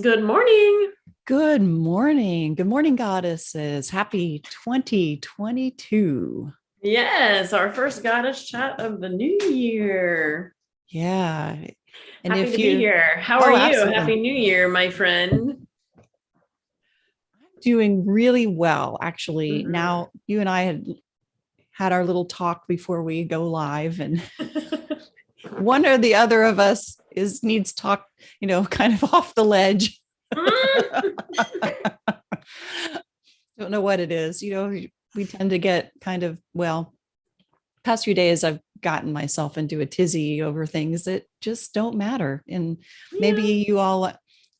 Good morning. Good morning. Good morning, goddesses. Happy 2022. Yes, our first goddess chat of the new year. Yeah. And Happy if to be you, here. How are oh, you? absolutely. Happy New Year, my friend. Doing really well, actually. Mhm. Now, you and I had our little talk before we go live, and one or the other of us needs talk, kind of off the ledge. Don't know what it is. We tend to get kind of, well, past few days I've gotten myself into a tizzy over things that just don't matter. And maybe Yeah. you all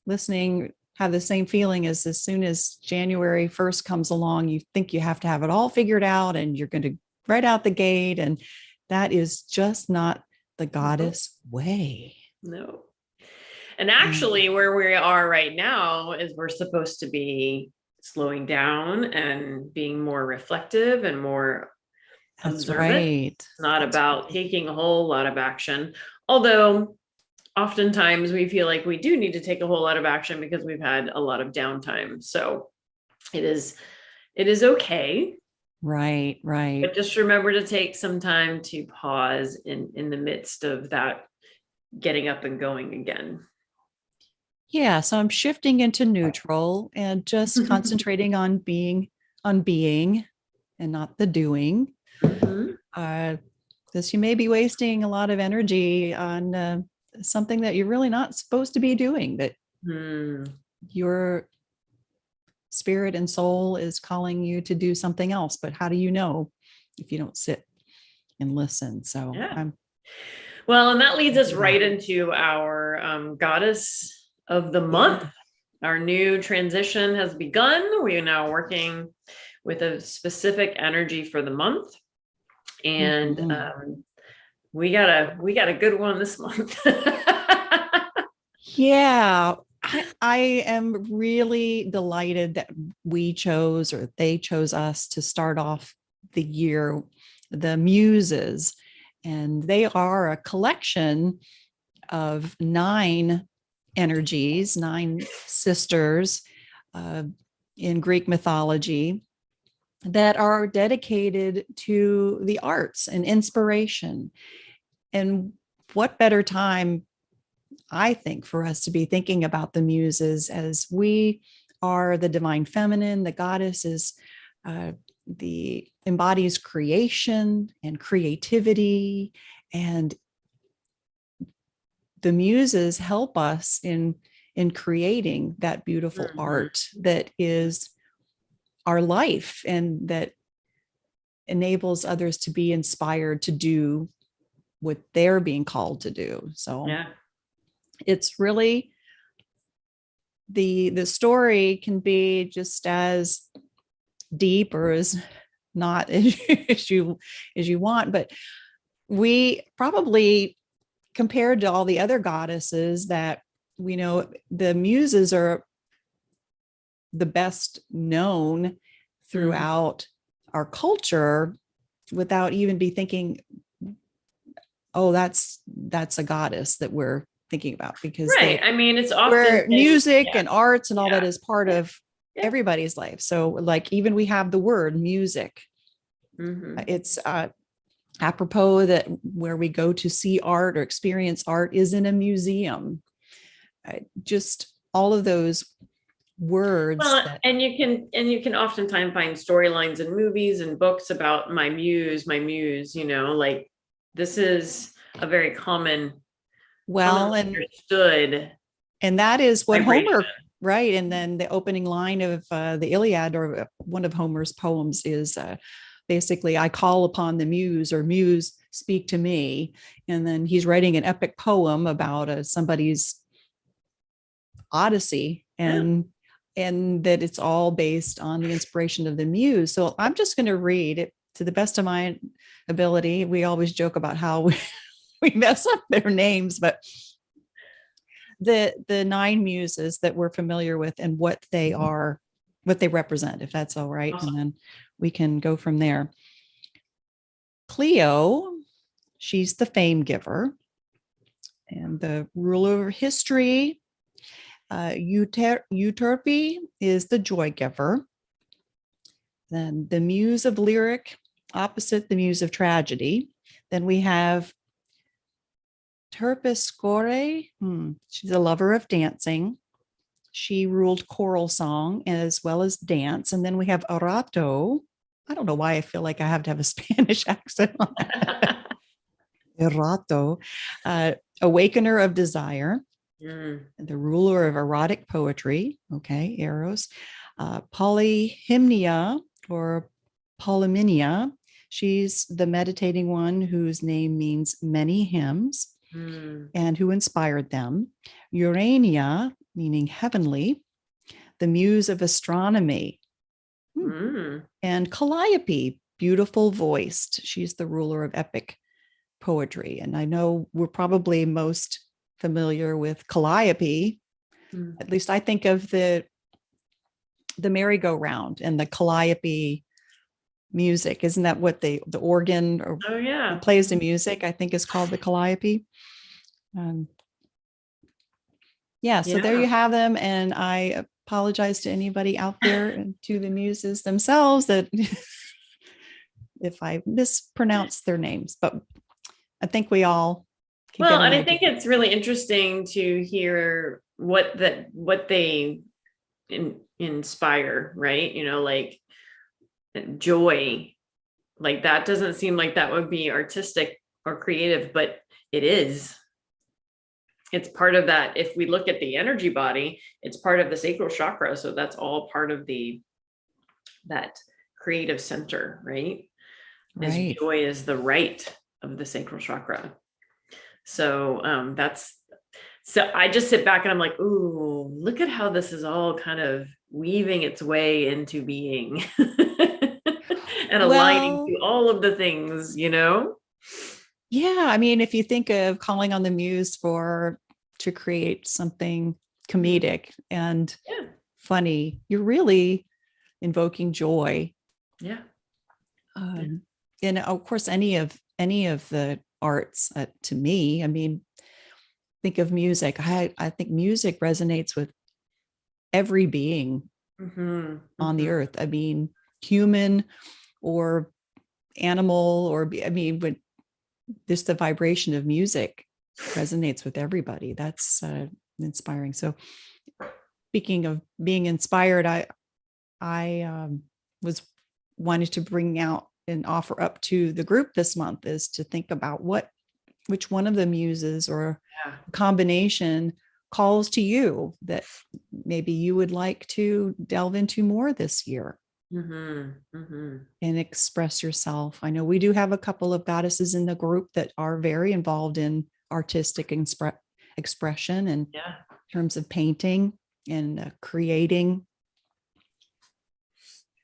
listening have the same feeling as soon as January 1st comes along, you think you have to have it all figured out and you're going to right out the gate. And that is just not the No, goddess way. no. And And actually, where we are right now is we're supposed to be slowing down and being more reflective and more that's observant. right. It's not That's about right. taking a whole lot of action. Although oftentimes we feel like we do need to take a whole lot of action because we've had a lot of downtime. So it is it is okay, Right, right. but just remember to take some time to pause in the midst of that getting up and going again. Yeah, so I'm shifting into neutral and just concentrating on being and not the doing. Mhm. Uh, because you may be wasting a lot of energy on something that you're really not supposed to be doing, that Hmm. your spirit and soul is calling you to do something else. But how do you know if you don't sit and listen? So Yeah. I'm Well, and that leads going us through that. right into our goddess of the month. Yeah. Our new transition has begun. We are now working with a specific energy for the month. And Mhm. we got a good one this month. Yeah, I am really delighted that we chose or they chose us to start off the year, the Muses. And they are a collection of nine energies, nine sisters uh, in Greek mythology that are dedicated to the arts and inspiration. And what better time, I think, for us to be thinking about the muses, as we are the divine feminine, the goddess is the embodies creation and creativity, and the muses help us in creating that beautiful Mhm. art that is our life and that enables others to be inspired to do what they're being called to do. So Yeah. it's really, the story can be just as deep or as not as you want, but we probably, compared to all the other goddesses that we know, the muses are the best known Mhm. throughout our culture without even be thinking, oh, that's a goddess that we're thinking about, because Right. they I mean, it's often where been, music yeah, and arts and all that yeah, is part yeah, of yeah. everybody's life. So like, even we have the word music. Hmm. It's apropos that where we go to see art or experience art is in a museum. Just all of those words Well, that, and you can oftentimes find storylines in movies and books about my muse, like this is a very commonly well, understood and that is what vibration. Homer, right? And then the opening line of the Iliad, or one of Homer's poems, is basically, I call upon the muse, or muse, speak to me. And then he's writing an epic poem about somebody's odyssey, Yeah. and that it's all based on the inspiration of the muse. So I'm just going to read it to the best of my ability. We always joke about how we mess up their names, but the nine muses that we're familiar with and what they are, what they represent, if that's all right, and Awesome. then we can go from there. Cleo, she's the fame giver and the ruler of history. Euterpe is the joy giver. Then the muse of lyric, opposite the muse of tragedy. Then we have Terpsichore. She's a lover of dancing. She ruled choral song as well as dance. And then we have Arato. I don't know why I feel like I have to have a Spanish accent on that. Erato, awakener of desire, the ruler of erotic poetry. Okay, Eros. Polyhymnia or Polyminia. She's the meditating one whose name means many hymns and who inspired them. Urania, meaning heavenly, the muse of astronomy. And Calliope, beautiful voiced. She's the ruler of epic poetry. And I know we're probably most familiar with Calliope. At least I think of the merry-go-round and the Calliope music. Isn't that what the organ or plays the music, I think, is called the Calliope? So there you have them. And I apologize to anybody out there and to the muses themselves that if I mispronounce their names, but I think we all can and I think it's really interesting to hear what they inspire, right? Like joy, like that doesn't seem like that would be artistic or creative, but it is. It's part of that. If we look at the energy body, it's part of the sacral chakra. So that's all part of that creative center, right? Joy is the right of the sacral chakra. So so I just sit back and I'm like, ooh, look at how this is all kind of weaving its way into being and aligning to all of the things, Yeah. I mean, if you think of calling on the muse to create something comedic and funny, you're really invoking joy. Yeah. And of course, any of the arts, to me, I mean, think of music. I think music resonates with every being on the earth. I mean, human or animal, or when just the vibration of music resonates with everybody. That's inspiring. So speaking of being inspired, I was wanted to bring out and offer up to the group this month is to think about which one of the muses or combination calls to you that maybe you would like to delve into more this year and express yourself. I know we do have a couple of goddesses in the group that are very involved in artistic expression and in terms of painting and creating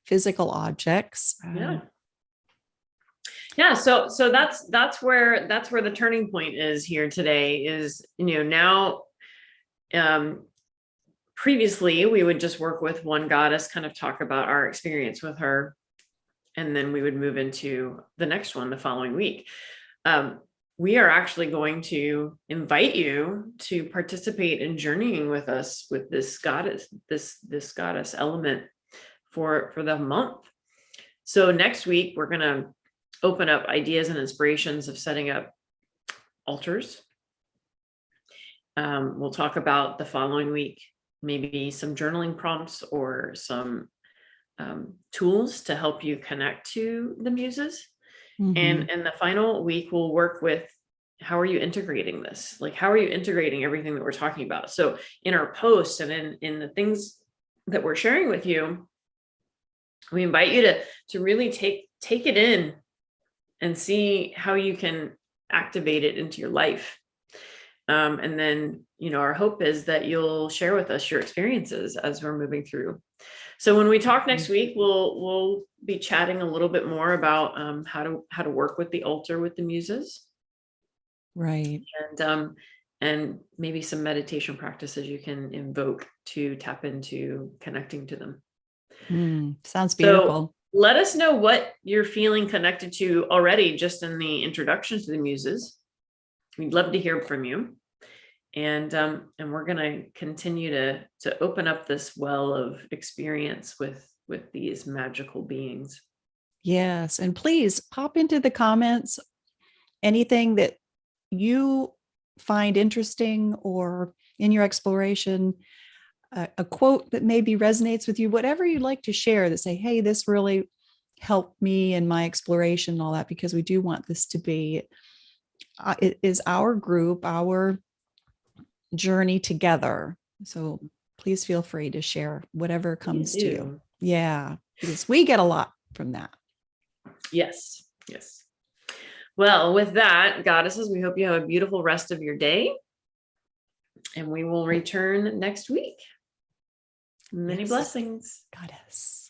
physical objects. So that's where the turning point is here today is, now, previously we would just work with one goddess, kind of talk about our experience with her, and then we would move into the next one the following week. We are actually going to invite you to participate in journeying with us with this goddess, this goddess element for the month. So next week, we're going to open up ideas and inspirations of setting up altars. We'll talk about the following week, maybe some journaling prompts or some tools to help you connect to the muses. And the final week, we'll work with how are you integrating this? Like, how are you integrating everything that we're talking about? So in our posts and in the things that we're sharing with you, we invite you to really take it in and see how you can activate it into your life. And then, our hope is that you'll share with us your experiences as we're moving through. So when we talk next week, we'll be chatting a little bit more about how to work with the altar with the muses. Right. And maybe some meditation practices you can invoke to tap into connecting to them. Sounds beautiful. So let us know what you're feeling connected to already, just in the introduction to the muses. We'd love to hear from you. And we're going to continue to open up this well of experience with these magical beings. Yes. And please pop into the comments anything that you find interesting or in your exploration, a quote that maybe resonates with you, whatever you'd like to share that say, hey, this really helped me in my exploration and all that, because we do want this to be, it is our group, our journey together. So please feel free to share whatever comes to you. Yeah, because we get a lot from that. Yes. Yes. Well, with that, goddesses, we hope you have a beautiful rest of your day. And we will return next week. Many blessings. Goddess.